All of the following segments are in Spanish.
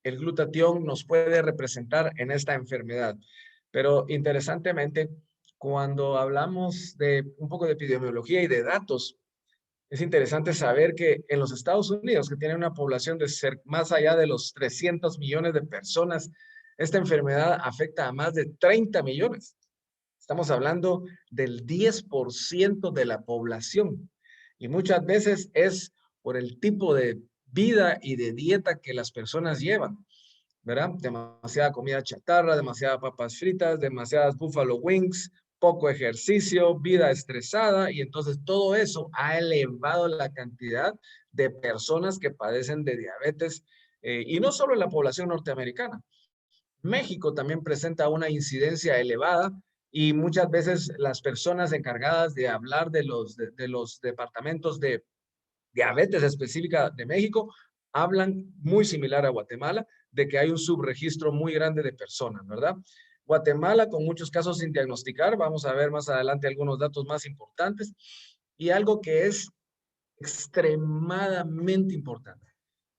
el glutatión nos puede representar en esta enfermedad. Pero interesantemente, cuando hablamos de un poco de epidemiología y de datos, es interesante saber que en los Estados Unidos, que tiene una población de ser más allá de los 300 millones de personas, esta enfermedad afecta a más de 30 millones. Estamos hablando del 10% de la población. Y muchas veces es por el tipo de vida y de dieta que las personas llevan, ¿verdad? Demasiada comida chatarra, demasiadas papas fritas, demasiadas buffalo wings, poco ejercicio, vida estresada, y entonces todo eso ha elevado la cantidad de personas que padecen de diabetes, y no solo en la población norteamericana. México también presenta una incidencia elevada y muchas veces las personas encargadas de hablar de los departamentos de diabetes específica de México hablan muy similar a Guatemala, de que hay un subregistro muy grande de personas, ¿verdad? Guatemala con muchos casos sin diagnosticar, vamos a ver más adelante algunos datos más importantes, y algo que es extremadamente importante,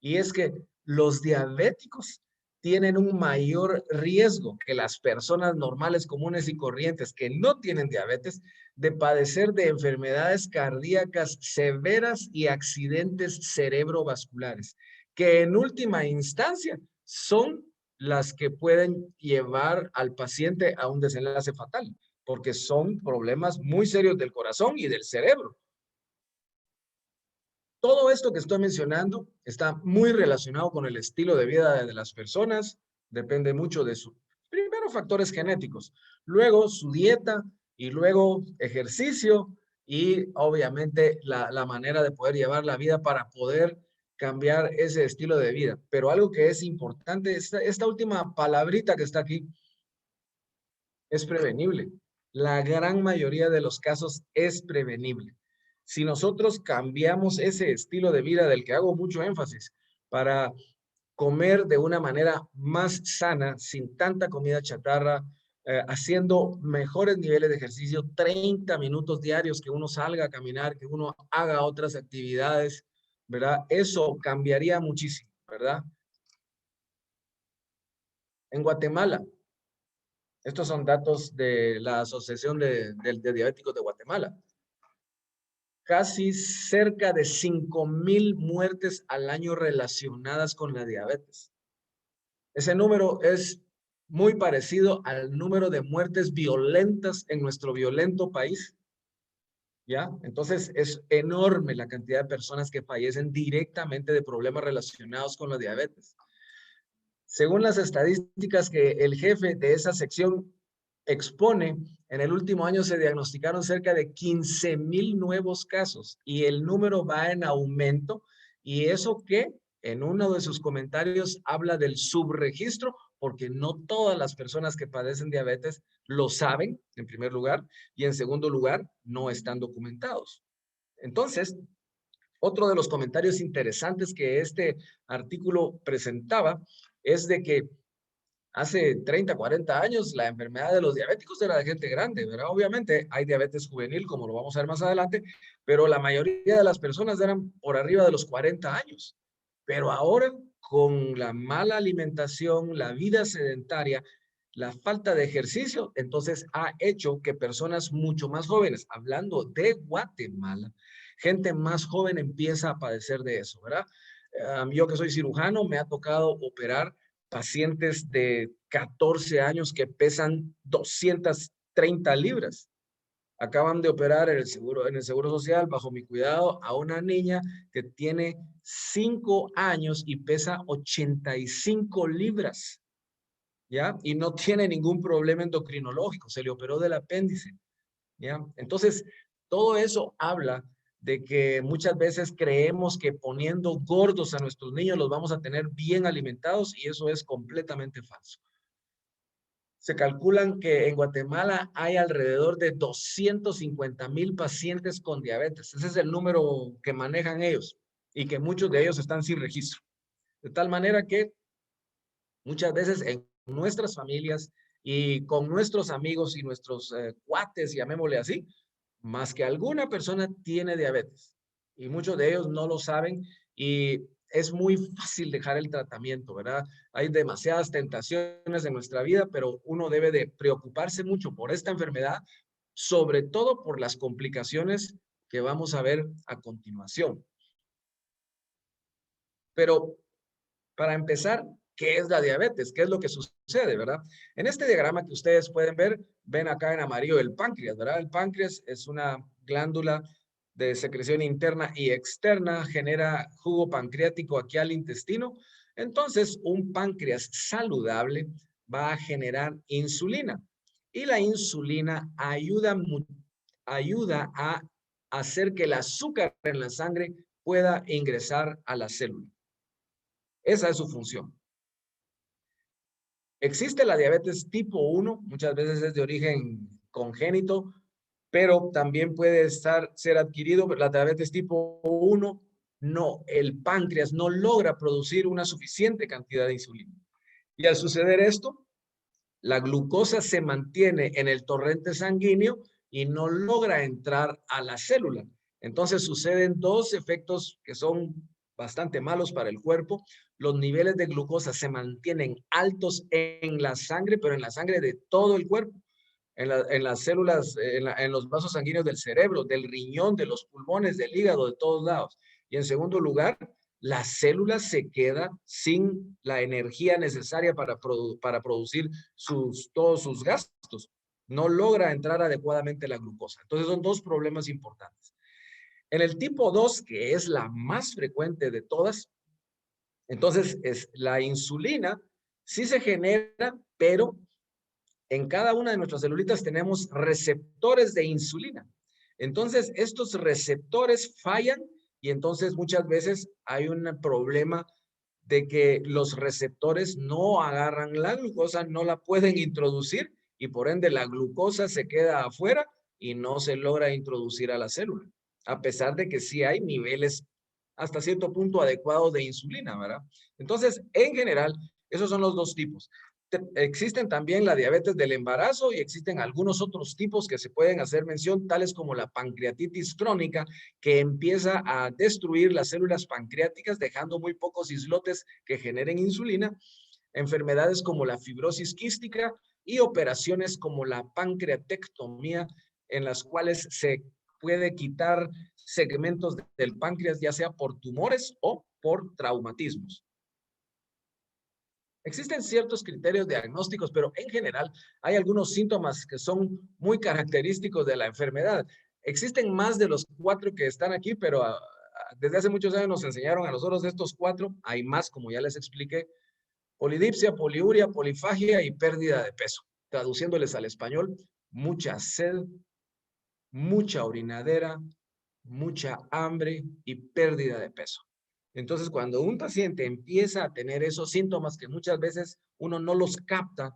y es que los diabéticos tienen un mayor riesgo que las personas normales, comunes y corrientes que no tienen diabetes de padecer de enfermedades cardíacas severas y accidentes cerebrovasculares, que en última instancia son las que pueden llevar al paciente a un desenlace fatal, porque son problemas muy serios del corazón y del cerebro. Todo esto que estoy mencionando está muy relacionado con el estilo de vida de las personas, depende mucho de sus, primero, factores genéticos, luego su dieta y luego ejercicio y obviamente la manera de poder llevar la vida para poder cambiar ese estilo de vida. Pero algo que es importante, esta última palabrita que está aquí, es prevenible. La gran mayoría de los casos es prevenible. Si nosotros cambiamos ese estilo de vida del que hago mucho énfasis para comer de una manera más sana, sin tanta comida chatarra, haciendo mejores niveles de ejercicio, 30 minutos diarios, que uno salga a caminar, que uno haga otras actividades, ¿verdad? Eso cambiaría muchísimo, ¿verdad? En Guatemala, estos son datos de la Asociación de Diabéticos de Guatemala. Casi cerca de 5,000 muertes al año relacionadas con la diabetes. Ese número es muy parecido al número de muertes violentas en nuestro violento país, ¿ya? Entonces es enorme la cantidad de personas que fallecen directamente de problemas relacionados con la diabetes. Según las estadísticas que el jefe de esa sección expone, en el último año se diagnosticaron cerca de 15,000 nuevos casos y el número va en aumento, y eso que en uno de sus comentarios habla del subregistro, porque no todas las personas que padecen diabetes lo saben, en primer lugar, y en segundo lugar, no están documentados. Entonces, otro de los comentarios interesantes que este artículo presentaba es de que hace 30, 40 años la enfermedad de los diabéticos era de gente grande, ¿verdad? Obviamente hay diabetes juvenil, como lo vamos a ver más adelante, pero la mayoría de las personas eran por arriba de los 40 años. Pero ahora, con la mala alimentación, la vida sedentaria, la falta de ejercicio, entonces ha hecho que personas mucho más jóvenes, hablando de Guatemala, gente más joven empieza a padecer de eso, ¿verdad? Yo que soy cirujano, me ha tocado operar pacientes de 14 años que pesan 230 libras. Acaban de operar en el seguro social, bajo mi cuidado, a una niña que tiene 5 años y pesa 85 libras, ¿ya? Y no tiene ningún problema endocrinológico, se le operó del apéndice, ¿ya? Entonces, todo eso habla de que muchas veces creemos que poniendo gordos a nuestros niños los vamos a tener bien alimentados, y eso es completamente falso. Se calculan que en Guatemala hay alrededor de 250,000 pacientes con diabetes. Ese es el número que manejan ellos, y que muchos de ellos están sin registro. De tal manera que muchas veces en nuestras familias y con nuestros amigos y nuestros cuates, llamémosle así, más que alguna persona tiene diabetes, y muchos de ellos no lo saben, y es muy fácil dejar el tratamiento, ¿verdad? Hay demasiadas tentaciones en nuestra vida, pero uno debe de preocuparse mucho por esta enfermedad, sobre todo por las complicaciones que vamos a ver a continuación. Pero para empezar, ¿qué es la diabetes? ¿Qué es lo que sucede, verdad? En este diagrama que ustedes pueden ver, ven acá en amarillo el páncreas, ¿verdad? El páncreas es una glándula de secreción interna y externa, genera jugo pancreático aquí al intestino. Entonces, un páncreas saludable va a generar insulina y la insulina ayuda a hacer que el azúcar en la sangre pueda ingresar a la célula. Esa es su función. Existe la diabetes tipo 1, muchas veces es de origen congénito, pero también puede ser adquirido. La diabetes tipo 1, no, el páncreas no logra producir una suficiente cantidad de insulina. Y al suceder esto, la glucosa se mantiene en el torrente sanguíneo y no logra entrar a la célula. Entonces suceden dos efectos que son bastante malos para el cuerpo. Los niveles de glucosa se mantienen altos en la sangre, pero en la sangre de todo el cuerpo, en las células, en los vasos sanguíneos del cerebro, del riñón, de los pulmones, del hígado, de todos lados. Y en segundo lugar, la célula se queda sin la energía necesaria para producir todos sus gastos. No logra entrar adecuadamente la glucosa. Entonces son dos problemas importantes. En el tipo 2, que es la más frecuente de todas, entonces es la insulina, sí se genera, pero en cada una de nuestras celulitas tenemos receptores de insulina. Entonces, estos receptores fallan y entonces muchas veces hay un problema de que los receptores no agarran la glucosa, no la pueden introducir y por ende la glucosa se queda afuera y no se logra introducir a la célula, a pesar de que sí hay niveles hasta cierto punto adecuados de insulina, ¿verdad? Entonces, en general, esos son los dos tipos. Existen también la diabetes del embarazo y existen algunos otros tipos que se pueden hacer mención, tales como la pancreatitis crónica, que empieza a destruir las células pancreáticas, dejando muy pocos islotes que generen insulina, enfermedades como la fibrosis quística y operaciones como la pancreatectomía, en las cuales se puede quitar segmentos del páncreas, ya sea por tumores o por traumatismos. Existen ciertos criterios diagnósticos, pero en general hay algunos síntomas que son muy característicos de la enfermedad. Existen más de los 4 que están aquí, pero desde hace muchos años nos enseñaron a nosotros estos 4. Hay más, como ya les expliqué: polidipsia, poliuria, polifagia y pérdida de peso. Traduciéndoles al español: mucha sed, mucha orinadera, mucha hambre y pérdida de peso. Entonces, cuando un paciente empieza a tener esos síntomas que muchas veces uno no los capta,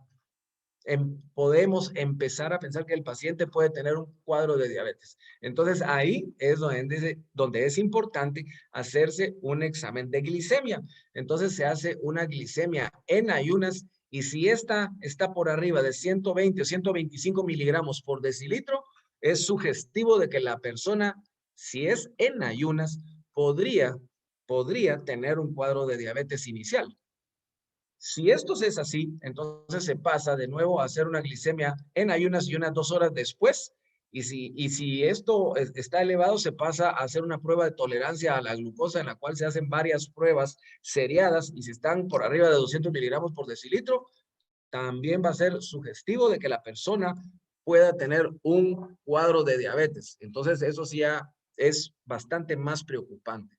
podemos empezar a pensar que el paciente puede tener un cuadro de diabetes. Entonces, ahí es donde es importante hacerse un examen de glicemia. Entonces, se hace una glicemia en ayunas y si esta está por arriba de 120 o 125 miligramos por decilitro, es sugestivo de que la persona, si es en ayunas, podría tener un cuadro de diabetes inicial. Si esto es así, entonces se pasa de nuevo a hacer una glicemia en ayunas y unas 2 horas después. Y si esto está elevado, se pasa a hacer una prueba de tolerancia a la glucosa, en la cual se hacen varias pruebas seriadas. Y si están por arriba de 200 miligramos por decilitro, también va a ser sugestivo de que la persona pueda tener un cuadro de diabetes. Entonces, eso sí ya es bastante más preocupante.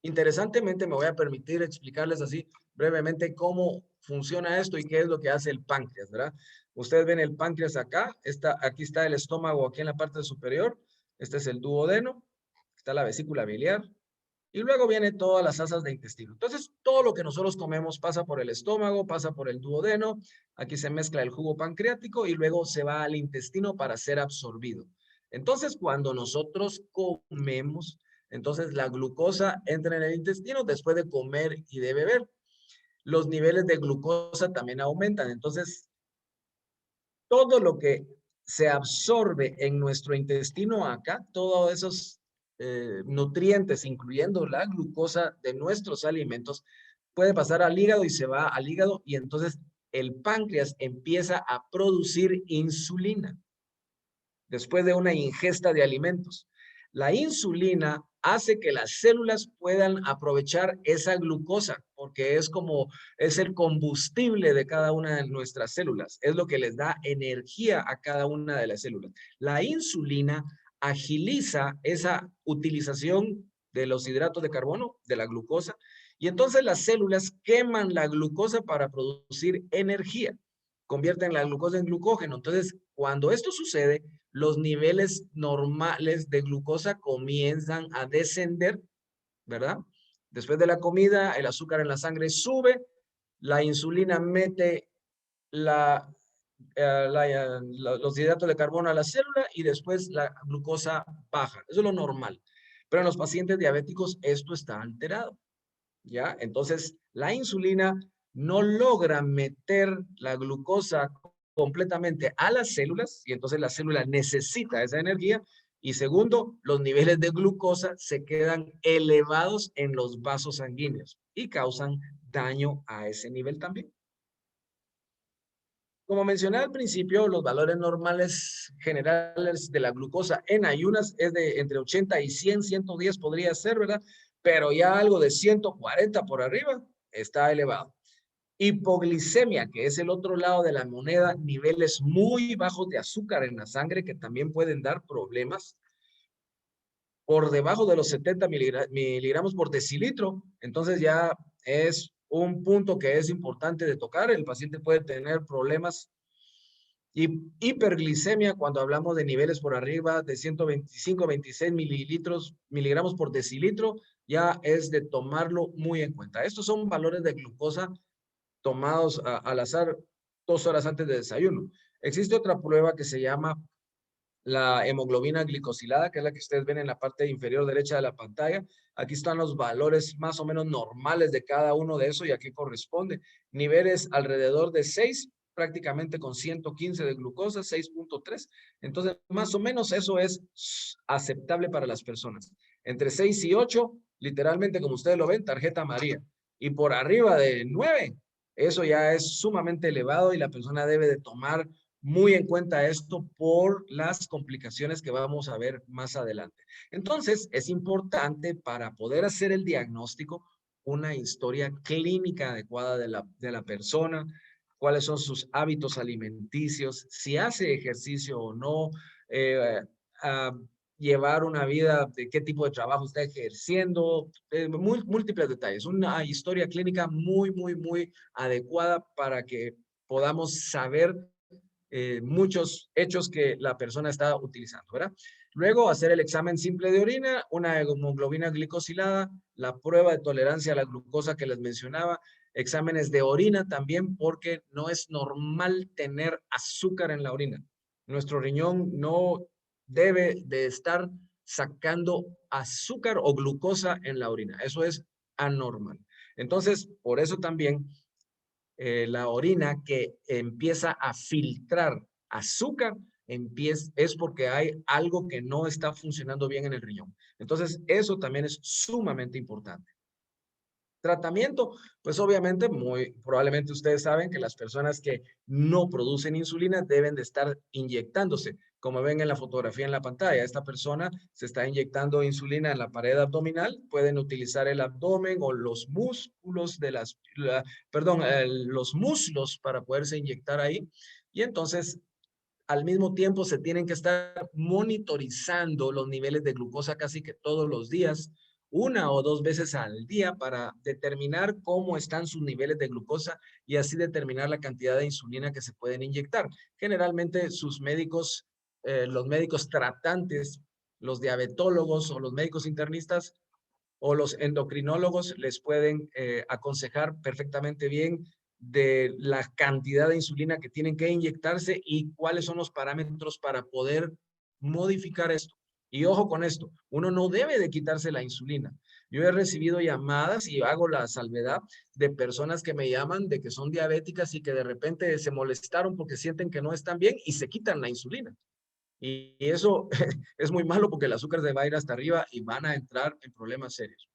Interesantemente, me voy a permitir explicarles así brevemente cómo funciona esto y qué es lo que hace el páncreas, ¿verdad? Ustedes ven el páncreas acá, aquí está el estómago aquí en la parte superior, este es el duodeno, está la vesícula biliar, y luego vienen todas las asas de intestino. Entonces, todo lo que nosotros comemos pasa por el estómago, pasa por el duodeno, aquí se mezcla el jugo pancreático y luego se va al intestino para ser absorbido. Entonces, cuando nosotros comemos, entonces la glucosa entra en el intestino después de comer y de beber. Los niveles de glucosa también aumentan. Entonces, todo lo que se absorbe en nuestro intestino acá, todos esos nutrientes, incluyendo la glucosa de nuestros alimentos, puede pasar al hígado y se va al hígado y entonces el páncreas empieza a producir insulina después de una ingesta de alimentos. La insulina hace que las células puedan aprovechar esa glucosa porque es el combustible de cada una de nuestras células, es lo que les da energía a cada una de las células. La insulina agiliza esa utilización de los hidratos de carbono, de la glucosa, y entonces las células queman la glucosa para producir energía, convierten la glucosa en glucógeno. Entonces, cuando esto sucede, los niveles normales de glucosa comienzan a descender, ¿verdad? Después de la comida, el azúcar en la sangre sube, la insulina mete los hidratos de carbono a la célula y después la glucosa baja. Eso es lo normal. Pero en los pacientes diabéticos esto está alterado, ¿ya? Entonces, la insulina no logra meter la glucosa completamente a las células y entonces la célula necesita esa energía. Y segundo, los niveles de glucosa se quedan elevados en los vasos sanguíneos y causan daño a ese nivel también. Como mencioné al principio, los valores normales generales de la glucosa en ayunas es de entre 80 y 100, 110 podría ser, ¿verdad? Pero ya algo de 140 por arriba está elevado. Hipoglicemia, que es el otro lado de la moneda, niveles muy bajos de azúcar en la sangre que también pueden dar problemas. Por debajo de los 70 miligramos por decilitro, entonces ya es un punto que es importante de tocar. El paciente puede tener problemas. Y hiperglicemia, cuando hablamos de niveles por arriba de 125, 26 miligramos por decilitro, ya es de tomarlo muy en cuenta. Estos son valores de glucosa tomados al azar 2 horas antes de desayuno. Existe otra prueba que se llama la hemoglobina glicosilada, que es la que ustedes ven en la parte inferior derecha de la pantalla. Aquí están los valores más o menos normales de cada uno de esos y aquí corresponde. Niveles alrededor de 6, prácticamente con 115 de glucosa, 6.3. Entonces, más o menos eso es aceptable para las personas. Entre 6 y 8, literalmente, como ustedes lo ven, tarjeta amarilla. Y por arriba de 9, eso ya es sumamente elevado y la persona debe de tomar muy en cuenta esto por las complicaciones que vamos a ver más adelante. Entonces, es importante para poder hacer el diagnóstico una historia clínica adecuada de la persona, cuáles son sus hábitos alimenticios, si hace ejercicio o no, eh, llevar una vida, de qué tipo de trabajo está ejerciendo, múltiples detalles. Una historia clínica muy, muy, muy adecuada para que podamos saber muchos hechos que la persona está utilizando, ¿verdad? Luego, hacer el examen simple de orina, una hemoglobina glicosilada, la prueba de tolerancia a la glucosa que les mencionaba, exámenes de orina también, porque no es normal tener azúcar en la orina. Nuestro riñón no debe de estar sacando azúcar o glucosa en la orina. Eso es anormal. Entonces, por eso también la orina que empieza a filtrar azúcar es porque hay algo que no está funcionando bien en el riñón. Entonces, eso también es sumamente importante. Tratamiento, pues obviamente, muy probablemente ustedes saben que las personas que no producen insulina deben de estar inyectándose. Como ven en la fotografía en la pantalla, esta persona se está inyectando insulina en la pared abdominal. Pueden utilizar el abdomen o los músculos de los muslos para poderse inyectar ahí. Y entonces, al mismo tiempo, se tienen que estar monitorizando los niveles de glucosa casi que todos los días, 1 o 2 veces al día, para determinar cómo están sus niveles de glucosa y así determinar la cantidad de insulina que se pueden inyectar. Generalmente sus médicos, los médicos tratantes, los diabetólogos o los médicos internistas o los endocrinólogos les pueden aconsejar perfectamente bien de la cantidad de insulina que tienen que inyectarse y cuáles son los parámetros para poder modificar esto. Y ojo con esto, uno no debe de quitarse la insulina. Yo he recibido llamadas y hago la salvedad de personas que me llaman de que son diabéticas y que de repente se molestaron porque sienten que no están bien y se quitan la insulina. Y eso es muy malo porque el azúcar se va a ir hasta arriba y van a entrar en problemas serios.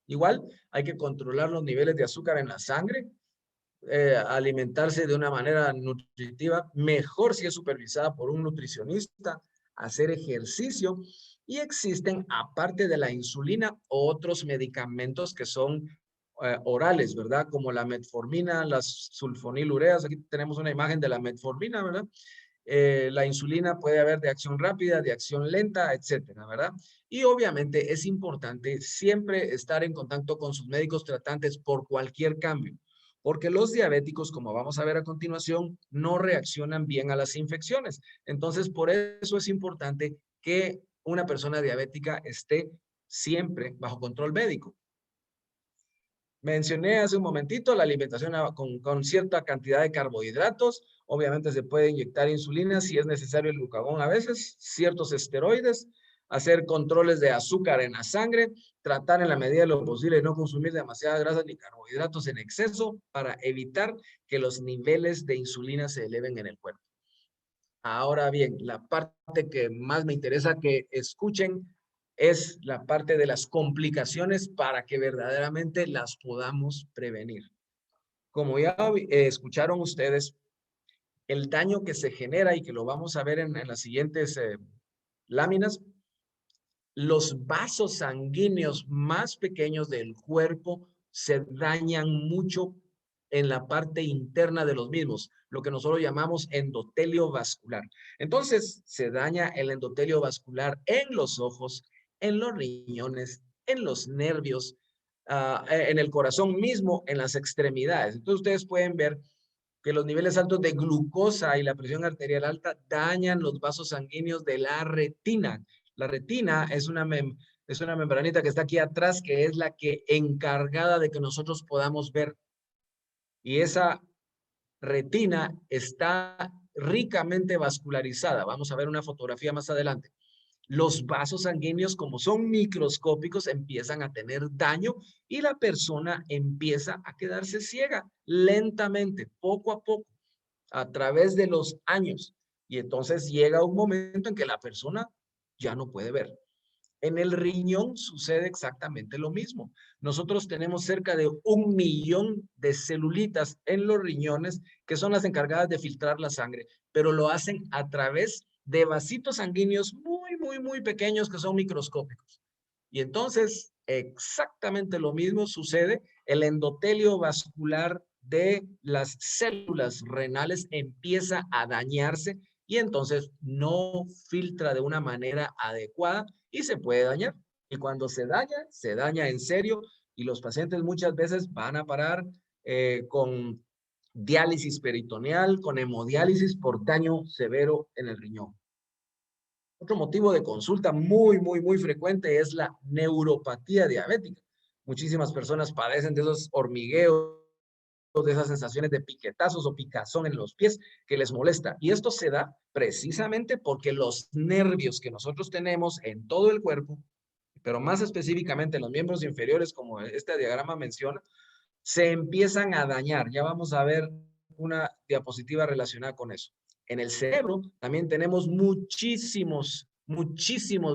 Igual hay que controlar los niveles de azúcar en la sangre, alimentarse de una manera nutritiva, mejor si es supervisada por un nutricionista, hacer ejercicio, y existen, aparte de la insulina, otros medicamentos que son orales, ¿verdad? Como la metformina, las sulfonilureas. Aquí tenemos una imagen de la metformina, ¿verdad? La insulina puede haber de acción rápida, de acción lenta, etcétera, ¿verdad? Y obviamente es importante siempre estar en contacto con sus médicos tratantes por cualquier cambio, porque los diabéticos, como vamos a ver a continuación, no reaccionan bien a las infecciones. Entonces, por eso es importante que una persona diabética esté siempre bajo control médico. Mencioné hace un momentito la alimentación con cierta cantidad de carbohidratos. Obviamente se puede inyectar insulina si es necesario el glucagón a veces, ciertos esteroides, hacer controles de azúcar en la sangre, tratar en la medida de lo posible de no consumir demasiadas grasas ni carbohidratos en exceso para evitar que los niveles de insulina se eleven en el cuerpo. Ahora bien, la parte que más me interesa que escuchen es la parte de las complicaciones para que verdaderamente las podamos prevenir. Como ya escucharon ustedes, el daño que se genera y que lo vamos a ver en las siguientes láminas, los vasos sanguíneos más pequeños del cuerpo se dañan mucho en la parte interna de los mismos, lo que nosotros llamamos endotelio vascular. Entonces, se daña el endotelio vascular en los ojos, en los riñones, en los nervios, en el corazón mismo, en las extremidades. Entonces, ustedes pueden ver que los niveles altos de glucosa y la presión arterial alta dañan los vasos sanguíneos de la retina. La retina es una membranita que está aquí atrás, que es la que encargada de que nosotros podamos ver. Y esa retina está ricamente vascularizada. Vamos a ver una fotografía más adelante. Los vasos sanguíneos, como son microscópicos, empiezan a tener daño y la persona empieza a quedarse ciega lentamente, poco a poco, a través de los años. Y entonces llega un momento en que la persona ya no puede ver. En el riñón sucede exactamente lo mismo. Nosotros tenemos cerca de 1.000.000 de celulitas en los riñones que son las encargadas de filtrar la sangre, pero lo hacen a través de vasitos sanguíneos muy pequeños que son microscópicos. Y entonces exactamente lo mismo sucede. El endotelio vascular de las células renales empieza a dañarse y entonces no filtra de una manera adecuada y se puede dañar. Y cuando se daña en serio y los pacientes muchas veces van a parar con diálisis peritoneal, con hemodiálisis por daño severo en el riñón. Otro motivo de consulta muy frecuente es la neuropatía diabética. Muchísimas personas padecen de esos hormigueos, de esas sensaciones de piquetazos o picazón en los pies que les molesta. Y esto se da precisamente porque los nervios que nosotros tenemos en todo el cuerpo, pero más específicamente en los miembros inferiores, como este diagrama menciona, se empiezan a dañar. Ya vamos a ver una diapositiva relacionada con eso. En el cerebro también tenemos muchísimos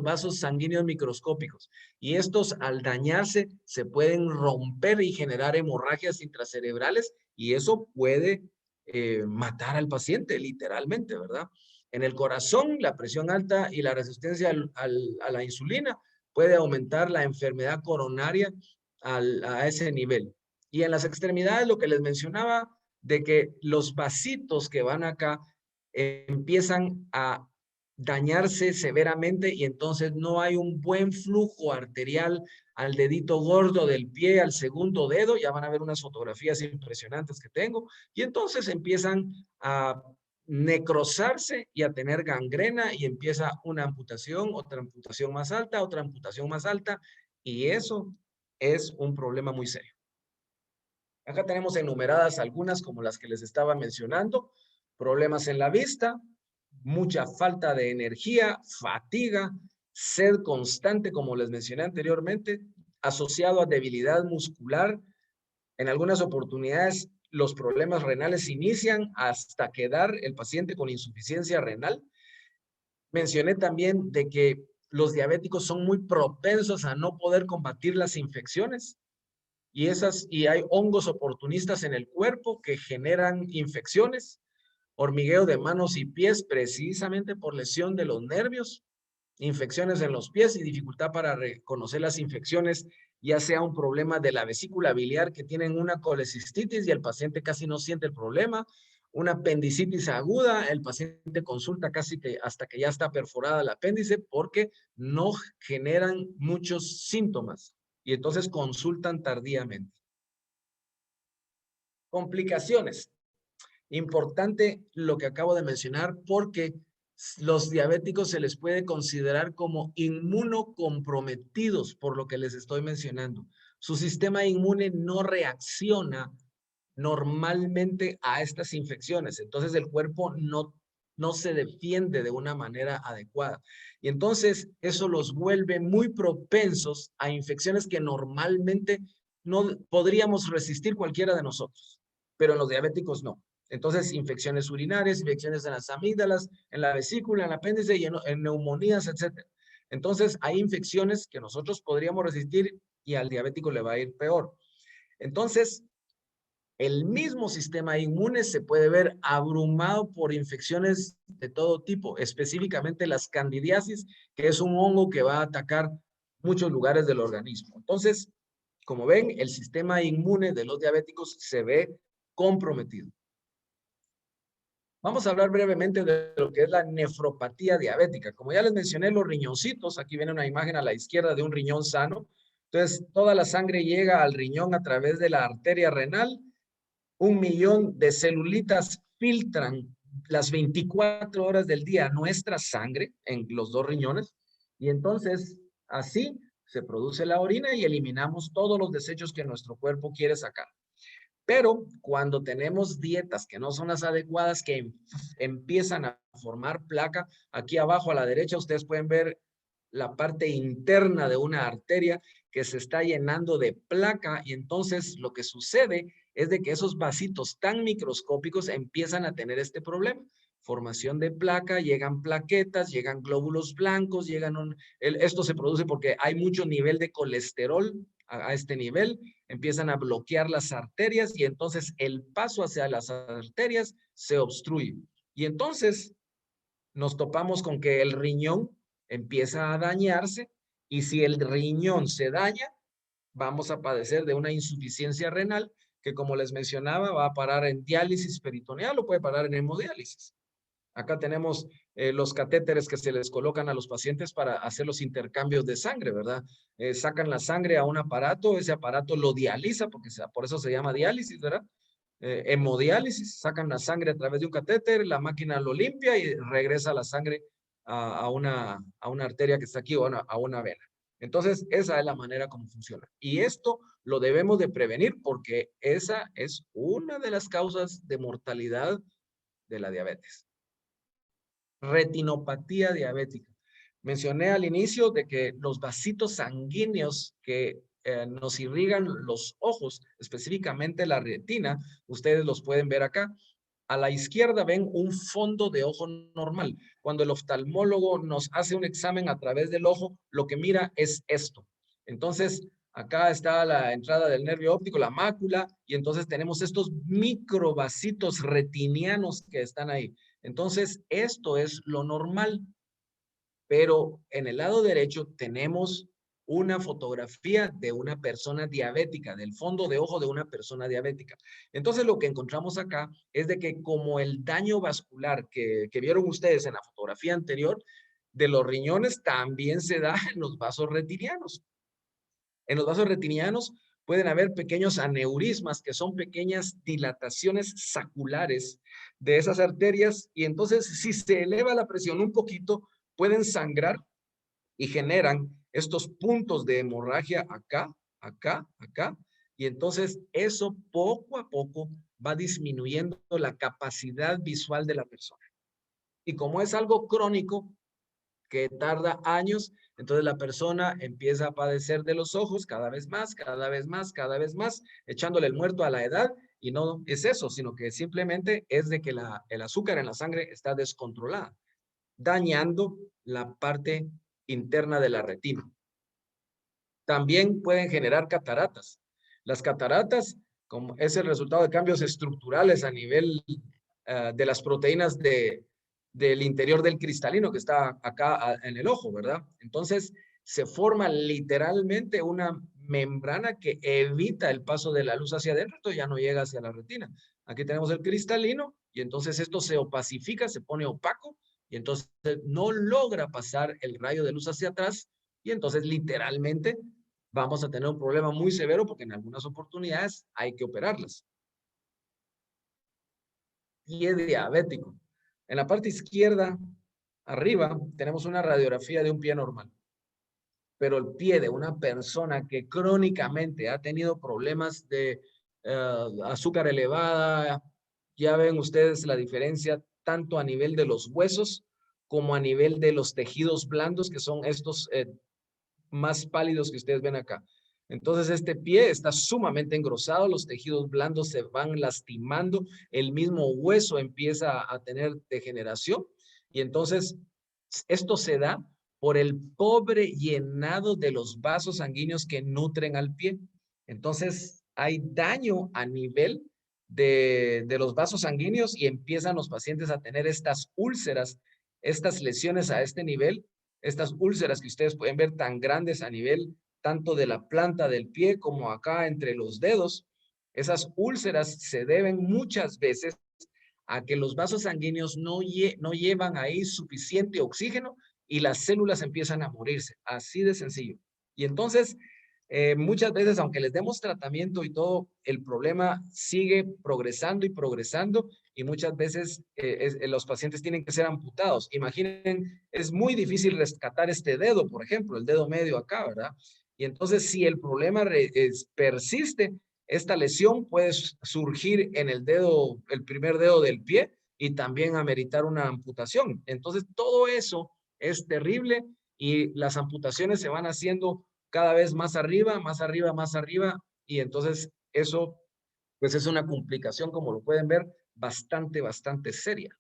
vasos sanguíneos microscópicos y estos al dañarse se pueden romper y generar hemorragias intracerebrales y eso puede matar al paciente literalmente, ¿verdad? En el corazón, la presión alta y la resistencia a la insulina puede aumentar la enfermedad coronaria a ese nivel. Y en las extremidades, lo que les mencionaba, de que los vasitos que van acá empiezan a dañarse severamente y entonces no hay un buen flujo arterial al dedito gordo del pie, al segundo dedo. Ya van a ver unas fotografías impresionantes que tengo. Y entonces empiezan a necrosarse y a tener gangrena y empieza una amputación, otra amputación más alta, otra amputación más alta. Y eso es un problema muy serio. Acá tenemos enumeradas algunas como las que les estaba mencionando. Problemas en la vista, mucha falta de energía, fatiga, sed constante, como les mencioné anteriormente, asociado a debilidad muscular. En algunas oportunidades, los problemas renales inician hasta quedar el paciente con insuficiencia renal. Mencioné también de que los diabéticos son muy propensos a no poder combatir las infecciones y hay hongos oportunistas en el cuerpo que generan infecciones, hormigueo de manos y pies precisamente por lesión de los nervios, infecciones en los pies y dificultad para reconocer las infecciones, ya sea un problema de la vesícula biliar que tienen una colecistitis y el paciente casi no siente el problema, una apendicitis aguda, el paciente consulta casi que hasta que ya está perforada el apéndice porque no generan muchos síntomas y entonces consultan tardíamente. Complicaciones. Importante lo que acabo de mencionar porque los diabéticos se les puede considerar como inmunocomprometidos por lo que les estoy mencionando. Su sistema inmune no reacciona normalmente a estas infecciones. Entonces el cuerpo no se defiende de una manera adecuada. Y entonces eso los vuelve muy propensos a infecciones que normalmente no podríamos resistir cualquiera de nosotros, pero en los diabéticos no. Entonces, infecciones urinarias, infecciones en las amígdalas, en la vesícula, en el apéndice y en neumonías, etc. Entonces, hay infecciones que nosotros podríamos resistir y al diabético le va a ir peor. Entonces, el mismo sistema inmune se puede ver abrumado por infecciones de todo tipo, específicamente las candidiasis, que es un hongo que va a atacar muchos lugares del organismo. Entonces, como ven, el sistema inmune de los diabéticos se ve comprometido. Vamos a hablar brevemente de lo que es la nefropatía diabética. Como ya les mencioné, los riñoncitos, aquí viene una imagen a la izquierda de un riñón sano. Entonces, toda la sangre llega al riñón a través de la arteria renal. 1.000.000 de celulitas filtran las 24 horas del día nuestra sangre en los dos riñones. Y entonces, así se produce la orina y eliminamos todos los desechos que nuestro cuerpo quiere sacar. Pero cuando tenemos dietas que no son las adecuadas, que empiezan a formar placa, aquí abajo a la derecha ustedes pueden ver la parte interna de una arteria que se está llenando de placa y entonces lo que sucede es de que esos vasitos tan microscópicos empiezan a tener este problema. Formación de placa, llegan plaquetas, llegan glóbulos blancos, esto se produce porque hay mucho nivel de colesterol a este nivel, empiezan a bloquear las arterias y entonces el paso hacia las arterias se obstruye. Y entonces nos topamos con que el riñón empieza a dañarse y si el riñón se daña, vamos a padecer de una insuficiencia renal que, como les mencionaba, va a parar en diálisis peritoneal o puede parar en hemodiálisis. Acá tenemos los catéteres que se les colocan a los pacientes para hacer los intercambios de sangre, ¿verdad? Sacan la sangre a un aparato, ese aparato lo dializa, por eso se llama diálisis, ¿verdad? Hemodiálisis, sacan la sangre a través de un catéter, la máquina lo limpia y regresa la sangre a una arteria que está aquí o a una vena. Entonces, esa es la manera como funciona. Y esto lo debemos de prevenir porque esa es una de las causas de mortalidad de la diabetes. Retinopatía diabética. Mencioné al inicio de que los vasitos sanguíneos que nos irrigan los ojos, específicamente la retina, ustedes los pueden ver acá. A la izquierda ven un fondo de ojo normal. Cuando el oftalmólogo nos hace un examen a través del ojo, lo que mira es esto. Entonces, acá está la entrada del nervio óptico, la mácula, y entonces tenemos estos microvasitos retinianos que están ahí. Entonces, esto es lo normal, pero en el lado derecho tenemos una fotografía de una persona diabética, del fondo de ojo de una persona diabética. Entonces, lo que encontramos acá es de que como el daño vascular que vieron ustedes en la fotografía anterior, de los riñones también se da en los vasos retinianos. En los vasos retinianos pueden haber pequeños aneurismas, que son pequeñas dilataciones saculares de esas arterias, y entonces si se eleva la presión un poquito, pueden sangrar y generan estos puntos de hemorragia acá, acá, acá, y entonces eso poco a poco va disminuyendo la capacidad visual de la persona. Y como es algo crónico, que tarda años, entonces la persona empieza a padecer de los ojos cada vez más, cada vez más, cada vez más, echándole el muerto a la edad, y no es eso, sino que simplemente es de que el azúcar en la sangre está descontrolada. dañando la parte interna de la retina. También pueden generar cataratas. Las cataratas, como es el resultado de cambios estructurales a nivel de las proteínas del interior del cristalino que está acá en el ojo, ¿verdad? Entonces, se forma literalmente una membrana que evita el paso de la luz hacia adentro, entonces ya no llega hacia la retina. Aquí tenemos el cristalino y entonces esto se opacifica, se pone opaco y entonces no logra pasar el rayo de luz hacia atrás y entonces literalmente vamos a tener un problema muy severo porque en algunas oportunidades hay que operarlas. Pie diabético. En la parte izquierda, arriba, tenemos una radiografía de un pie normal. Pero el pie de una persona que crónicamente ha tenido problemas de azúcar elevada, ya ven ustedes la diferencia tanto a nivel de los huesos como a nivel de los tejidos blandos, que son estos más pálidos que ustedes ven acá. Entonces este pie está sumamente engrosado, los tejidos blandos se van lastimando, el mismo hueso empieza a tener degeneración y entonces esto se da por el pobre llenado de los vasos sanguíneos que nutren al pie. Entonces hay daño a nivel de los vasos sanguíneos y empiezan los pacientes a tener estas úlceras, estas lesiones a este nivel, estas úlceras que ustedes pueden ver tan grandes a nivel tanto de la planta del pie como acá entre los dedos. Esas úlceras se deben muchas veces a que los vasos sanguíneos no llevan ahí suficiente oxígeno y las células empiezan a morirse. Así de sencillo. Y entonces, muchas veces, aunque les demos tratamiento y todo, el problema sigue progresando y progresando y muchas veces los pacientes tienen que ser amputados. Imaginen, es muy difícil rescatar este dedo, por ejemplo, el dedo medio acá, ¿verdad? Y entonces, si el problema persiste, esta lesión puede surgir en el dedo, el primer dedo del pie y también ameritar una amputación. Entonces, todo eso es terrible y las amputaciones se van haciendo cada vez más arriba, más arriba, más arriba y entonces eso pues es una complicación, como lo pueden ver, bastante, bastante seria.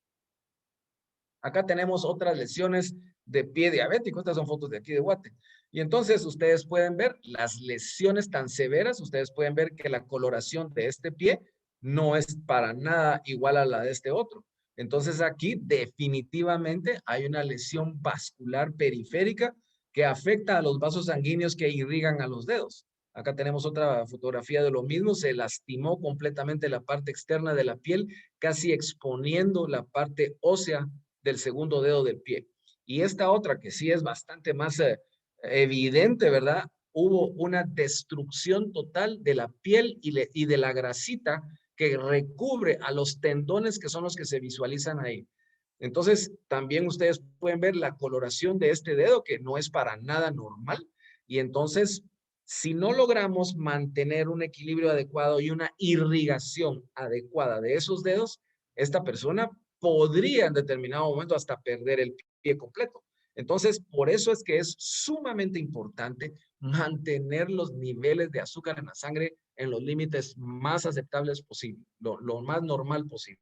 Acá tenemos otras lesiones de pie diabético. Estas son fotos de aquí de Guate. Y entonces ustedes pueden ver las lesiones tan severas. Ustedes pueden ver que la coloración de este pie no es para nada igual a la de este otro. Entonces aquí definitivamente hay una lesión vascular periférica que afecta a los vasos sanguíneos que irrigan a los dedos. Acá tenemos otra fotografía de lo mismo. Se lastimó completamente la parte externa de la piel, casi exponiendo la parte ósea del segundo dedo del pie. Y esta otra, que sí es bastante más evidente, ¿verdad? Hubo una destrucción total de la piel y de la grasita que recubre a los tendones que son los que se visualizan ahí. Entonces, también ustedes pueden ver la coloración de este dedo, que no es para nada normal. Y entonces, si no logramos mantener un equilibrio adecuado y una irrigación adecuada de esos dedos, esta persona podría en determinado momento hasta perder el pie completo. Entonces, por eso es que es sumamente importante mantener los niveles de azúcar en la sangre en los límites más aceptables posible, lo más normal posible.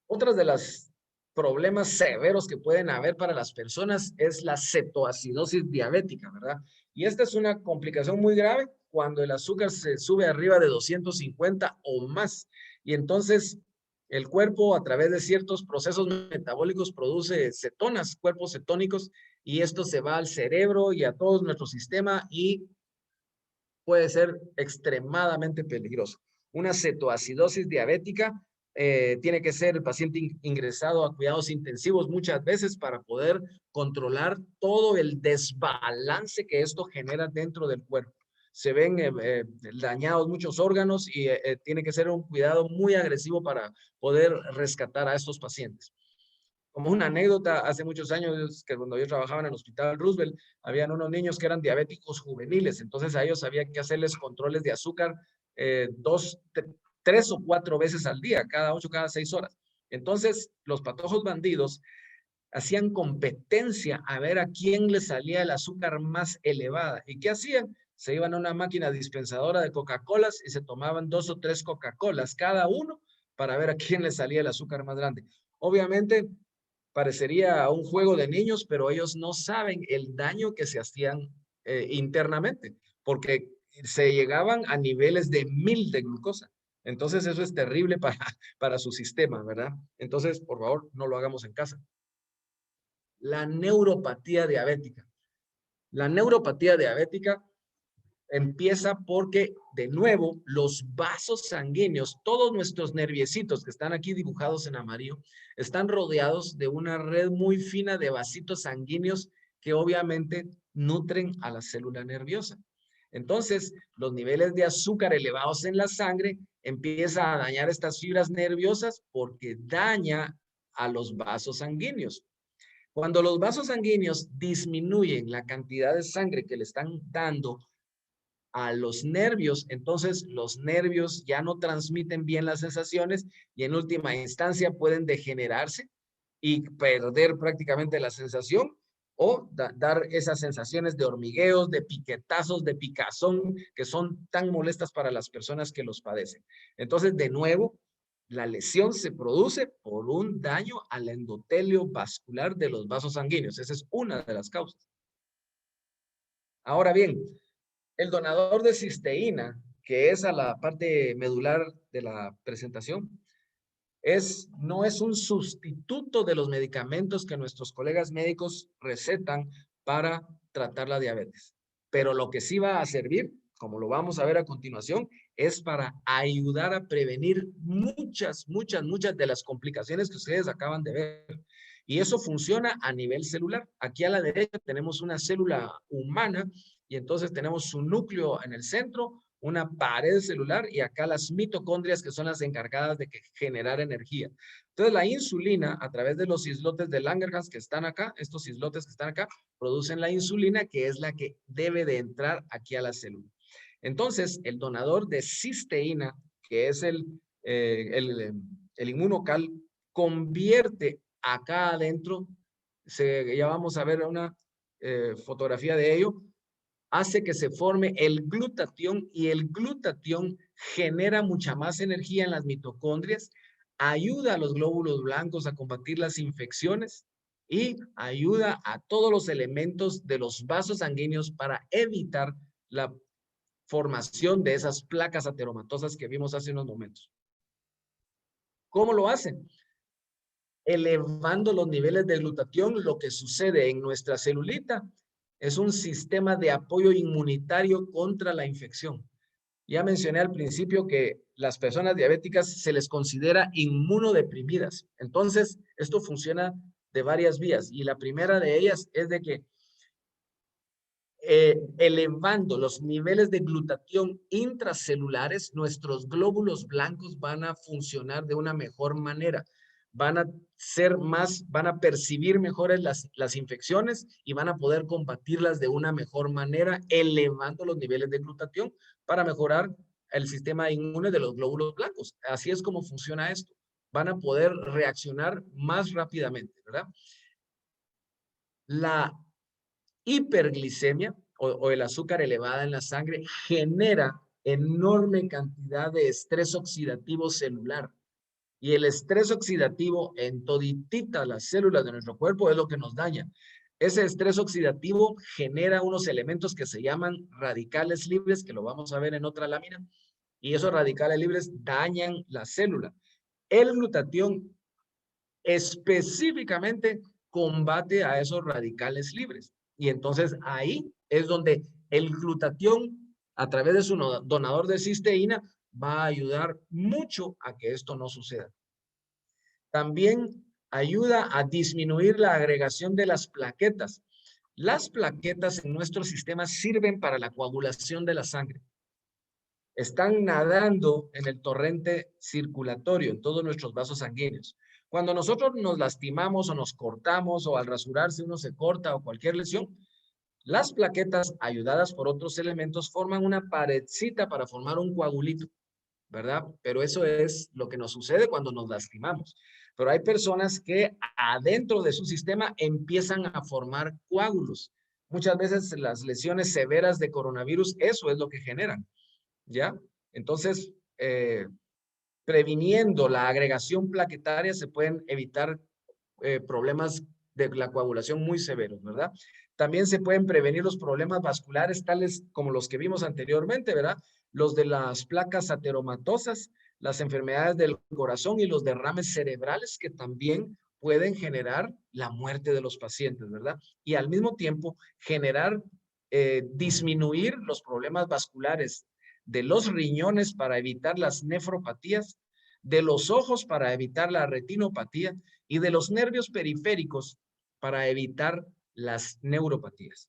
Otras de los problemas severos que pueden haber para las personas es la cetoacidosis diabética, ¿verdad? Y esta es una complicación muy grave cuando el azúcar se sube arriba de 250 o más. Y entonces el cuerpo a través de ciertos procesos metabólicos produce cetonas, cuerpos cetónicos, y esto se va al cerebro y a todo nuestro sistema y puede ser extremadamente peligroso. Una cetoacidosis diabética tiene que ser el paciente ingresado a cuidados intensivos muchas veces para poder controlar todo el desbalance que esto genera dentro del cuerpo. Se ven dañados muchos órganos y tiene que ser un cuidado muy agresivo para poder rescatar a estos pacientes. Como una anécdota, hace muchos años que cuando yo trabajaba en el Hospital Roosevelt, habían unos niños que eran diabéticos juveniles, entonces a ellos había que hacerles controles de azúcar 3 o 4 veces al día, cada 8, cada 6 horas. Entonces, los patojos bandidos hacían competencia a ver a quién le salía el azúcar más elevada. ¿Y qué hacían? Se iban a una máquina dispensadora de Coca-Colas y se tomaban 2 o 3 Coca-Colas cada uno para ver a quién le salía el azúcar más grande. Obviamente parecería un juego de niños, pero ellos no saben el daño que se hacían internamente, porque se llegaban a niveles de 1000 de glucosa. Entonces eso es terrible para su sistema, ¿verdad? Entonces, por favor, no lo hagamos en casa. La neuropatía diabética. La neuropatía diabética empieza porque, de nuevo, los vasos sanguíneos, todos nuestros nerviecitos que están aquí dibujados en amarillo, están rodeados de una red muy fina de vasitos sanguíneos que obviamente nutren a la célula nerviosa. Entonces, los niveles de azúcar elevados en la sangre empiezan a dañar estas fibras nerviosas porque daña a los vasos sanguíneos. Cuando los vasos sanguíneos disminuyen la cantidad de sangre que le están dando a los nervios, entonces los nervios ya no transmiten bien las sensaciones y en última instancia pueden degenerarse y perder prácticamente la sensación o dar esas sensaciones de hormigueos, de piquetazos, de picazón, que son tan molestas para las personas que los padecen. Entonces, de nuevo, la lesión se produce por un daño al endotelio vascular de los vasos sanguíneos. Esa es una de las causas. Ahora bien, el donador de cisteína, que es a la parte medular de la presentación, no es un sustituto de los medicamentos que nuestros colegas médicos recetan para tratar la diabetes. Pero lo que sí va a servir, como lo vamos a ver a continuación, es para ayudar a prevenir muchas de las complicaciones que ustedes acaban de ver. Y eso funciona a nivel celular. Aquí a la derecha tenemos una célula humana y entonces tenemos su núcleo en el centro, una pared celular y acá las mitocondrias que son las encargadas de generar energía. Entonces la insulina a través de los islotes de Langerhans que están acá, estos islotes que están acá, producen la insulina que es la que debe de entrar aquí a la célula. Entonces el donador de cisteína, que es el inmunocal, convierte acá adentro, ya vamos a ver una fotografía de ello, hace que se forme el glutatión y el glutatión genera mucha más energía en las mitocondrias, ayuda a los glóbulos blancos a combatir las infecciones y ayuda a todos los elementos de los vasos sanguíneos para evitar la formación de esas placas ateromatosas que vimos hace unos momentos. ¿Cómo lo hacen? Elevando los niveles de glutatión. Lo que sucede en nuestra celulita es un sistema de apoyo inmunitario contra la infección. Ya mencioné al principio que las personas diabéticas se les considera inmunodeprimidas. Entonces, esto funciona de varias vías y la primera de ellas es de que elevando los niveles de glutatión intracelulares, nuestros glóbulos blancos van a funcionar de una mejor manera. Van a percibir mejores las infecciones y van a poder combatirlas de una mejor manera, elevando los niveles de glutatión para mejorar el sistema inmune de los glóbulos blancos. Así es como funciona esto. Van a poder reaccionar más rápidamente, ¿verdad? La hiperglicemia o el azúcar elevada en la sangre genera enorme cantidad de estrés oxidativo celular. Y el estrés oxidativo en toditita las células de nuestro cuerpo es lo que nos daña. Ese estrés oxidativo genera unos elementos que se llaman radicales libres, que lo vamos a ver en otra lámina, y esos radicales libres dañan la célula. El glutatión específicamente combate a esos radicales libres. Y entonces ahí es donde el glutatión, a través de su donador de cisteína, va a ayudar mucho a que esto no suceda. También ayuda a disminuir la agregación de las plaquetas. Las plaquetas en nuestro sistema sirven para la coagulación de la sangre. Están nadando en el torrente circulatorio, en todos nuestros vasos sanguíneos. Cuando nosotros nos lastimamos o nos cortamos o al rasurarse uno se corta o cualquier lesión, las plaquetas ayudadas por otros elementos forman una paredcita para formar un coagulito, ¿verdad? Pero eso es lo que nos sucede cuando nos lastimamos. Pero hay personas que adentro de su sistema empiezan a formar coágulos. Muchas veces las lesiones severas de coronavirus, eso es lo que generan, ¿ya? Entonces, previniendo la agregación plaquetaria se pueden evitar problemas de la coagulación muy severos, ¿verdad? También se pueden prevenir los problemas vasculares tales como los que vimos anteriormente, ¿verdad? Los de las placas ateromatosas, las enfermedades del corazón y los derrames cerebrales que también pueden generar la muerte de los pacientes, ¿verdad? Y al mismo tiempo generar, disminuir los problemas vasculares de los riñones para evitar las nefropatías, de los ojos para evitar la retinopatía y de los nervios periféricos para evitar las neuropatías.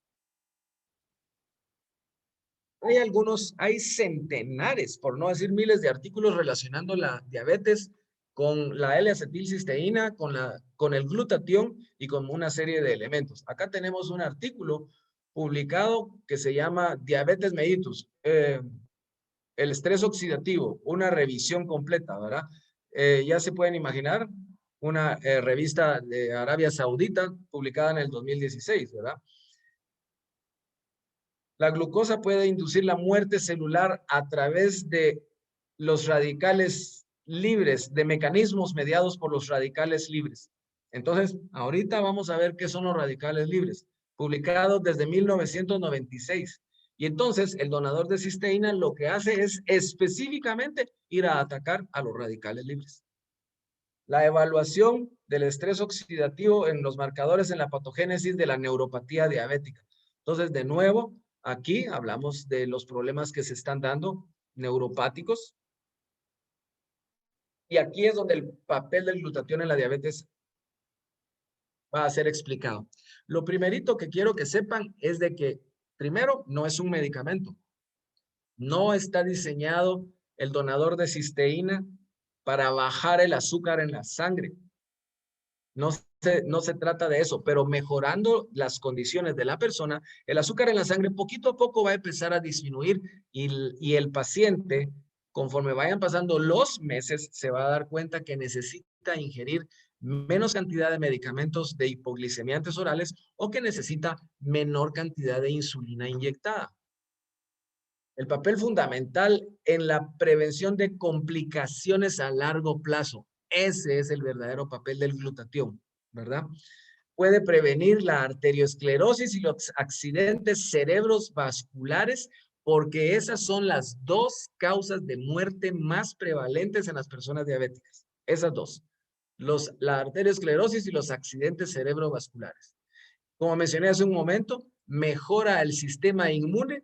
Hay centenares, por no decir miles de artículos relacionando la diabetes con la L-acetilcisteína, con el glutatión y con una serie de elementos. Acá tenemos un artículo publicado que se llama Diabetes mellitus, el estrés oxidativo, una revisión completa, ¿verdad? Ya se pueden imaginar, una revista de Arabia Saudita publicada en el 2016, ¿verdad? La glucosa puede inducir la muerte celular a través de los radicales libres, de mecanismos mediados por los radicales libres. Entonces, ahorita vamos a ver qué son los radicales libres, publicados desde 1996. Y entonces, el donador de cisteína lo que hace es específicamente ir a atacar a los radicales libres. La evaluación del estrés oxidativo en los marcadores en la patogénesis de la neuropatía diabética. Entonces, de nuevo, aquí hablamos de los problemas que se están dando neuropáticos. Y aquí es donde el papel del glutatión en la diabetes va a ser explicado. Lo primerito que quiero que sepan es de que, primero, no es un medicamento. No está diseñado el donador de cisteína para bajar el azúcar en la sangre. No se trata de eso, pero mejorando las condiciones de la persona, el azúcar en la sangre poquito a poco va a empezar a disminuir y el paciente, conforme vayan pasando los meses, se va a dar cuenta que necesita ingerir menos cantidad de medicamentos de hipoglicemiantes orales o que necesita menor cantidad de insulina inyectada. El papel fundamental en la prevención de complicaciones a largo plazo. Ese es el verdadero papel del glutatión, ¿verdad? Puede prevenir la arteriosclerosis y los accidentes cerebrovasculares porque esas son las dos causas de muerte más prevalentes en las personas diabéticas. Esas dos. La arteriosclerosis y los accidentes cerebrovasculares. Como mencioné hace un momento, mejora el sistema inmune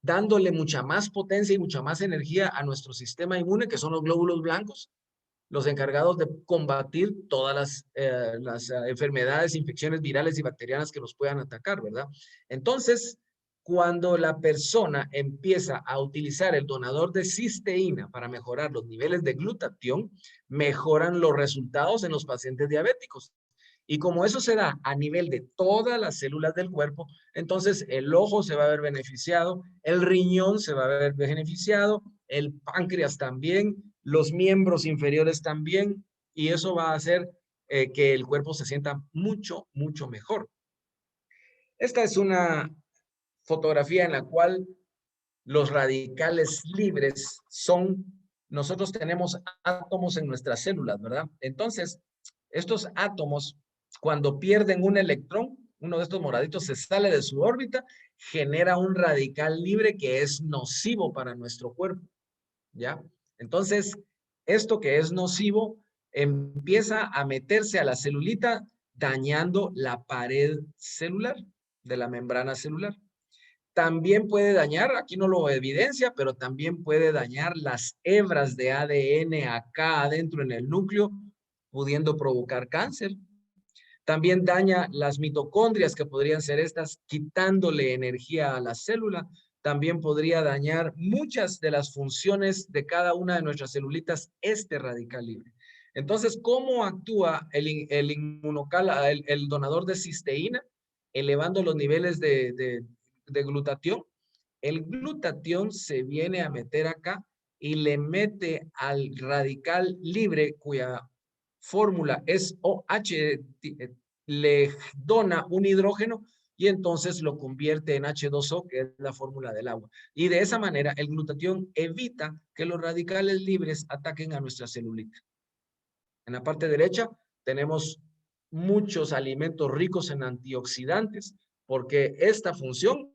dándole mucha más potencia y mucha más energía a nuestro sistema inmune, que son los glóbulos blancos, los encargados de combatir todas las enfermedades, infecciones virales y bacterianas que nos puedan atacar, ¿verdad? Entonces, cuando la persona empieza a utilizar el donador de cisteína para mejorar los niveles de glutatión, mejoran los resultados en los pacientes diabéticos. Y como eso se da a nivel de todas las células del cuerpo, entonces el ojo se va a ver beneficiado, el riñón se va a ver beneficiado, el páncreas también, los miembros inferiores también, y eso va a hacer que el cuerpo se sienta mucho, mucho mejor. Esta es una fotografía en la cual los radicales libres son, nosotros tenemos átomos en nuestras células, ¿verdad? Entonces, estos átomos, cuando pierden un electrón, uno de estos moraditos se sale de su órbita, genera un radical libre que es nocivo para nuestro cuerpo, ¿ya? Entonces, esto que es nocivo empieza a meterse a la celulita dañando la pared celular de la membrana celular. También puede dañar, aquí no lo evidencia, pero también puede dañar las hebras de ADN acá adentro en el núcleo, pudiendo provocar cáncer. También daña las mitocondrias, que podrían ser estas, quitándole energía a la célula. También podría dañar muchas de las funciones de cada una de nuestras celulitas, este radical libre. Entonces, ¿cómo actúa el donador de cisteína? Elevando los niveles de glutatión. El glutatión se viene a meter acá y le mete al radical libre, cuya fórmula es OH, le dona un hidrógeno y y entonces lo convierte en H2O, que es la fórmula del agua. Y de esa manera el glutatión evita que los radicales libres ataquen a nuestra celulita. En la parte derecha tenemos muchos alimentos ricos en antioxidantes, porque esta función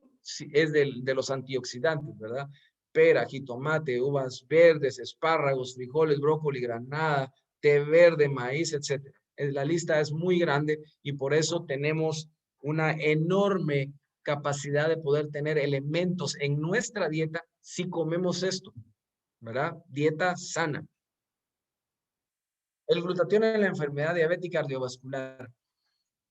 es de los antioxidantes, ¿verdad? Pera, jitomate, uvas verdes, espárragos, frijoles, brócoli, granada, té verde, maíz, etc. La lista es muy grande y por eso tenemos una enorme capacidad de poder tener elementos en nuestra dieta si comemos esto, ¿verdad? Dieta sana. El glutatión en la enfermedad diabética cardiovascular.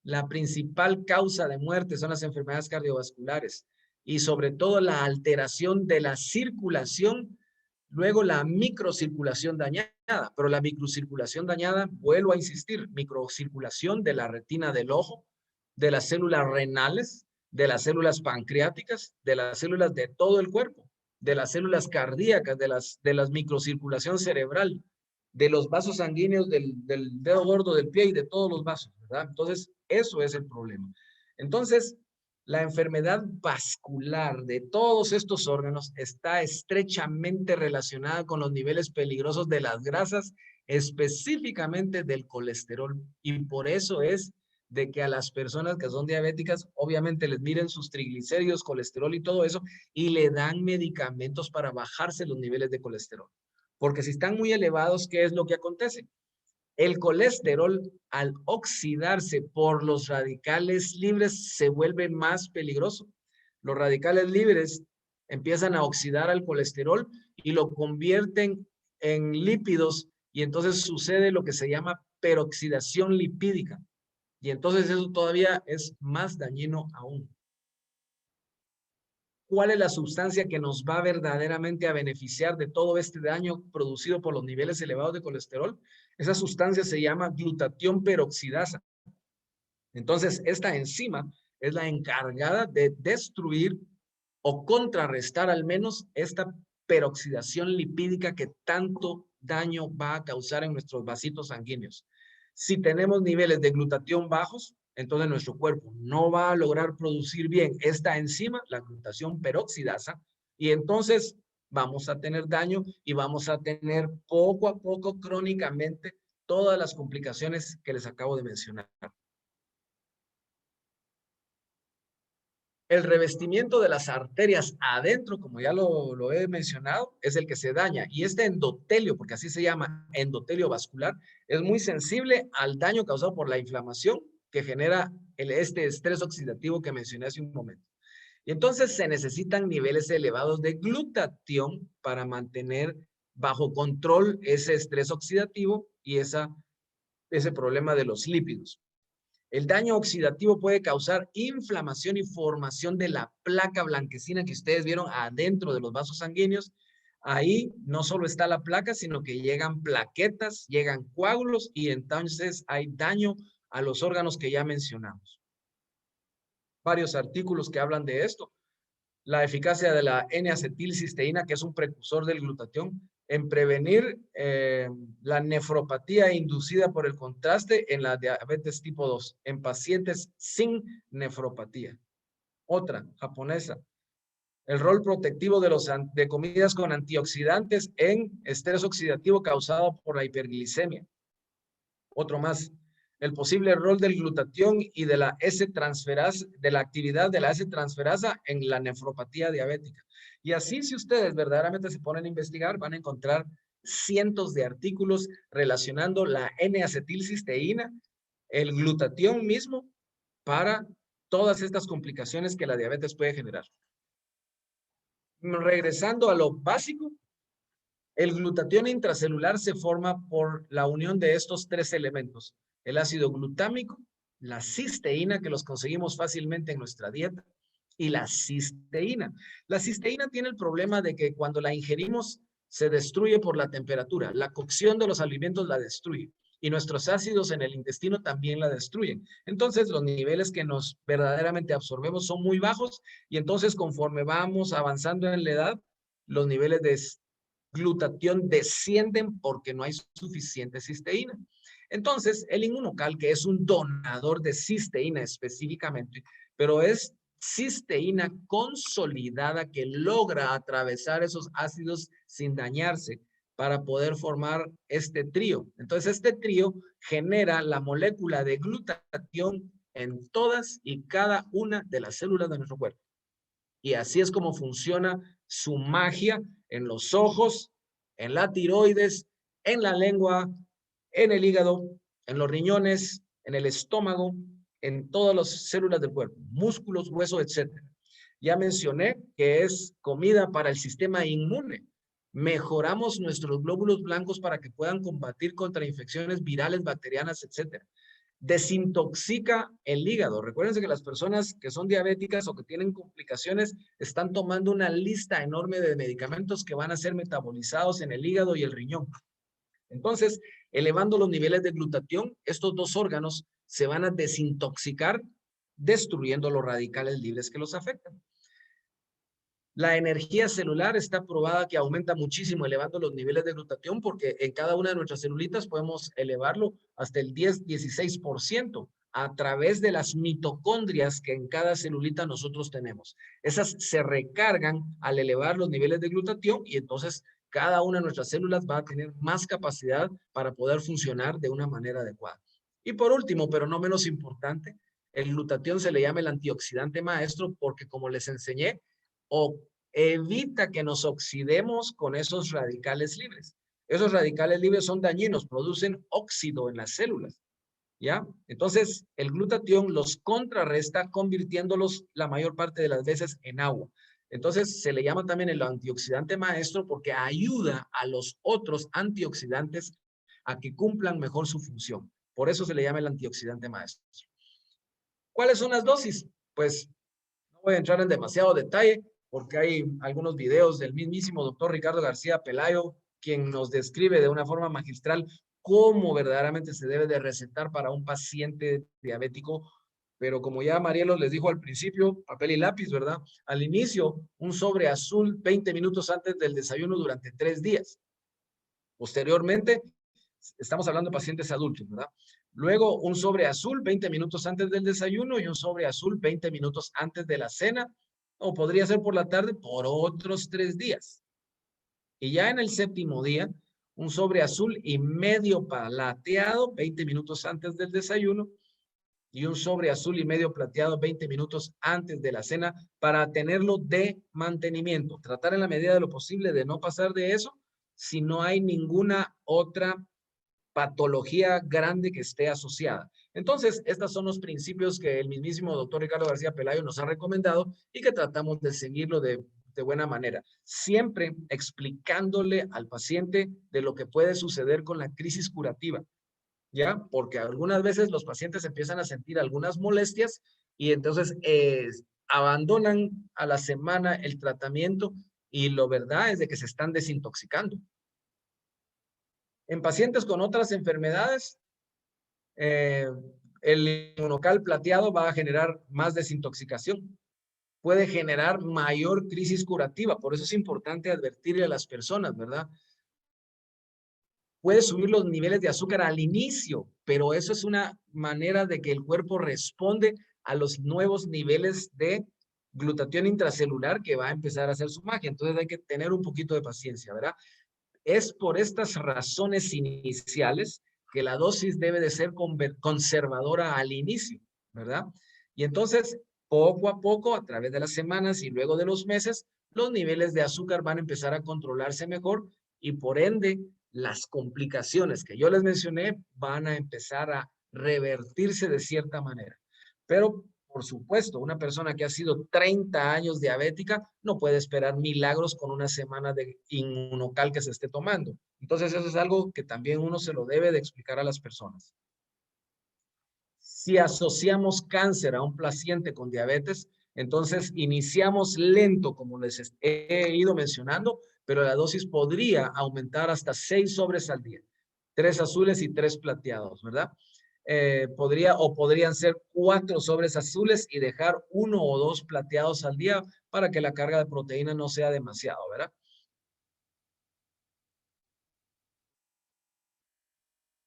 La principal causa de muerte son las enfermedades cardiovasculares y sobre todo la alteración de la circulación, luego la microcirculación dañada, pero la microcirculación dañada, vuelvo a insistir, microcirculación de la retina del ojo, de las células renales, de las células pancreáticas, de las células de todo el cuerpo, de las células cardíacas, de las microcirculación cerebral, de los vasos sanguíneos del dedo gordo del pie y de todos los vasos, ¿verdad? Entonces, eso es el problema. Entonces, la enfermedad vascular de todos estos órganos está estrechamente relacionada con los niveles peligrosos de las grasas, específicamente del colesterol. Y por eso es de que a las personas que son diabéticas, obviamente les miren sus triglicéridos, colesterol y todo eso, y le dan medicamentos para bajarse los niveles de colesterol. Porque si están muy elevados, ¿qué es lo que acontece? El colesterol, al oxidarse por los radicales libres, se vuelve más peligroso. Los radicales libres empiezan a oxidar al colesterol y lo convierten en lípidos y entonces sucede lo que se llama peroxidación lipídica. Y entonces eso todavía es más dañino aún. ¿Cuál es la sustancia que nos va verdaderamente a beneficiar de todo este daño producido por los niveles elevados de colesterol? Esa sustancia se llama glutatión peroxidasa. Entonces, esta enzima es la encargada de destruir o contrarrestar al menos esta peroxidación lipídica que tanto daño va a causar en nuestros vasitos sanguíneos. Si tenemos niveles de glutatión bajos, entonces nuestro cuerpo no va a lograr producir bien esta enzima, la glutatión peroxidasa, y entonces vamos a tener daño y vamos a tener poco a poco crónicamente todas las complicaciones que les acabo de mencionar. El revestimiento de las arterias adentro, como ya lo he mencionado, es el que se daña. Y este endotelio, porque así se llama, endotelio vascular, es muy sensible al daño causado por la inflamación que genera este estrés oxidativo que mencioné hace un momento. Y entonces se necesitan niveles elevados de glutatión para mantener bajo control ese estrés oxidativo y ese problema de los lípidos. El daño oxidativo puede causar inflamación y formación de la placa blanquecina que ustedes vieron adentro de los vasos sanguíneos. Ahí no solo está la placa, sino que llegan plaquetas, llegan coágulos y entonces hay daño a los órganos que ya mencionamos. Varios artículos que hablan de esto. La eficacia de la N-acetilcisteína, que es un precursor del glutatión, en prevenir la nefropatía inducida por el contraste en la diabetes tipo 2, en pacientes sin nefropatía. Otra, japonesa, el rol protectivo de comidas con antioxidantes en estrés oxidativo causado por la hiperglicemia. Otro más, el posible rol del glutatión y de la S-transferasa, de la actividad de la S-transferasa en la nefropatía diabética. Y así, si ustedes verdaderamente se ponen a investigar, van a encontrar cientos de artículos relacionando la N-acetilcisteína, el glutatión mismo, para todas estas complicaciones que la diabetes puede generar. Regresando a lo básico, el glutatión intracelular se forma por la unión de estos tres elementos: el ácido glutámico, la cisteína, que los conseguimos fácilmente en nuestra dieta, y la cisteína. La cisteína tiene el problema de que cuando la ingerimos se destruye por la temperatura. La cocción de los alimentos la destruye y nuestros ácidos en el intestino también la destruyen. Entonces los niveles que nos verdaderamente absorbemos son muy bajos y entonces conforme vamos avanzando en la edad, los niveles de glutatión descienden porque no hay suficiente cisteína. Entonces, el inmunocal, que es un donador de cisteína específicamente, pero es cisteína consolidada que logra atravesar esos ácidos sin dañarse para poder formar este trío. Entonces, este trío genera la molécula de glutatión en todas y cada una de las células de nuestro cuerpo. Y así es como funciona su magia en los ojos, en la tiroides, en la lengua, en el hígado, en los riñones, en el estómago, en todas las células del cuerpo, músculos, huesos, etc. Ya mencioné que es comida para el sistema inmune. Mejoramos nuestros glóbulos blancos para que puedan combatir contra infecciones virales, bacterianas, etc. Desintoxica el hígado. Recuérdense que las personas que son diabéticas o que tienen complicaciones están tomando una lista enorme de medicamentos que van a ser metabolizados en el hígado y el riñón. Entonces, elevando los niveles de glutatión, estos dos órganos se van a desintoxicar, destruyendo los radicales libres que los afectan. La energía celular está probada que aumenta muchísimo elevando los niveles de glutatión porque en cada una de nuestras celulitas podemos elevarlo hasta el 10-16% a través de las mitocondrias que en cada celulita nosotros tenemos. Esas se recargan al elevar los niveles de glutatión y entonces cada una de nuestras células va a tener más capacidad para poder funcionar de una manera adecuada. Y por último, pero no menos importante, el glutatión se le llama el antioxidante maestro porque, como les enseñé, o evita que nos oxidemos con esos radicales libres. Esos radicales libres son dañinos, producen óxido en las células, ¿ya? Entonces, el glutatión los contrarresta convirtiéndolos la mayor parte de las veces en agua. Entonces, se le llama también el antioxidante maestro porque ayuda a los otros antioxidantes a que cumplan mejor su función. Por eso se le llama el antioxidante maestro. ¿Cuáles son las dosis? Pues no voy a entrar en demasiado detalle porque hay algunos videos del mismísimo doctor Ricardo García Pelayo, quien nos describe de una forma magistral cómo verdaderamente se debe de recetar para un paciente diabético. Pero como ya Marielo les dijo al principio, papel y lápiz, ¿verdad? Al inicio, un sobre azul 20 minutos antes del desayuno durante 3 días. Posteriormente, estamos hablando de pacientes adultos, ¿verdad? Luego, un sobre azul 20 minutos antes del desayuno y un sobre azul 20 minutos antes de la cena, o podría ser por la tarde por otros 3 días. Y ya en el séptimo día, un sobre azul y medio plateado 20 minutos antes del desayuno y un sobre azul y medio plateado 20 minutos antes de la cena para tenerlo de mantenimiento. Tratar en la medida de lo posible de no pasar de eso si no hay ninguna otra patología grande que esté asociada. Entonces, estos son los principios que el mismísimo doctor Ricardo García Pelayo nos ha recomendado y que tratamos de seguirlo de buena manera, siempre explicándole al paciente de lo que puede suceder con la crisis curativa, ¿ya? Porque algunas veces los pacientes empiezan a sentir algunas molestias y entonces abandonan a la semana el tratamiento y lo verdad es de que se están desintoxicando. En pacientes con otras enfermedades, eh, el inmunocal plateado va a generar más desintoxicación. Puede generar mayor crisis curativa. Por eso es importante advertirle a las personas, ¿verdad? Puede subir los niveles de azúcar al inicio, pero eso es una manera de que el cuerpo responde a los nuevos niveles de glutatión intracelular que va a empezar a hacer su magia. Entonces hay que tener un poquito de paciencia, ¿verdad? Es por estas razones iniciales que la dosis debe de ser conservadora al inicio, ¿verdad? Y entonces, poco a poco, a través de las semanas y luego de los meses, los niveles de azúcar van a empezar a controlarse mejor y por ende, las complicaciones que yo les mencioné van a empezar a revertirse de cierta manera. Pero por supuesto, una persona que ha sido 30 años diabética no puede esperar milagros con una semana de inmunocal que se esté tomando. Entonces, eso es algo que también uno se lo debe de explicar a las personas. Si asociamos cáncer a un paciente con diabetes, entonces iniciamos lento, como les he ido mencionando, pero la dosis podría aumentar hasta 6 sobres al día. 3 azules y 3 plateados, ¿verdad? Podrían ser 4 sobres azules y dejar 1 o 2 plateados al día para que la carga de proteína no sea demasiado, ¿verdad?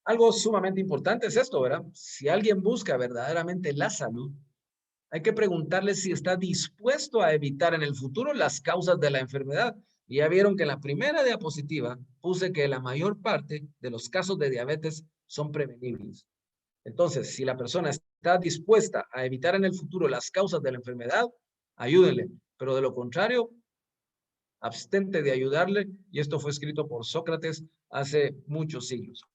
Algo sumamente importante es esto, ¿verdad? Si alguien busca verdaderamente la salud, Hay que preguntarle si está dispuesto a evitar en el futuro las causas de la enfermedad. Y ya vieron que en la primera diapositiva puse que la mayor parte de los casos de diabetes son prevenibles. Entonces, si la persona está dispuesta a evitar en el futuro las causas de la enfermedad, ayúdenle. Pero de lo contrario, abstente de ayudarle. Y esto fue escrito por Sócrates hace muchos siglos.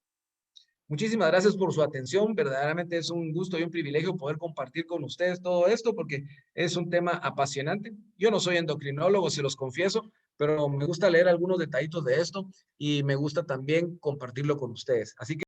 Muchísimas gracias por su atención. Verdaderamente es un gusto y un privilegio poder compartir con ustedes todo esto porque es un tema apasionante. Yo no soy endocrinólogo, se los confieso, pero me gusta leer algunos detallitos de esto y me gusta también compartirlo con ustedes. Así que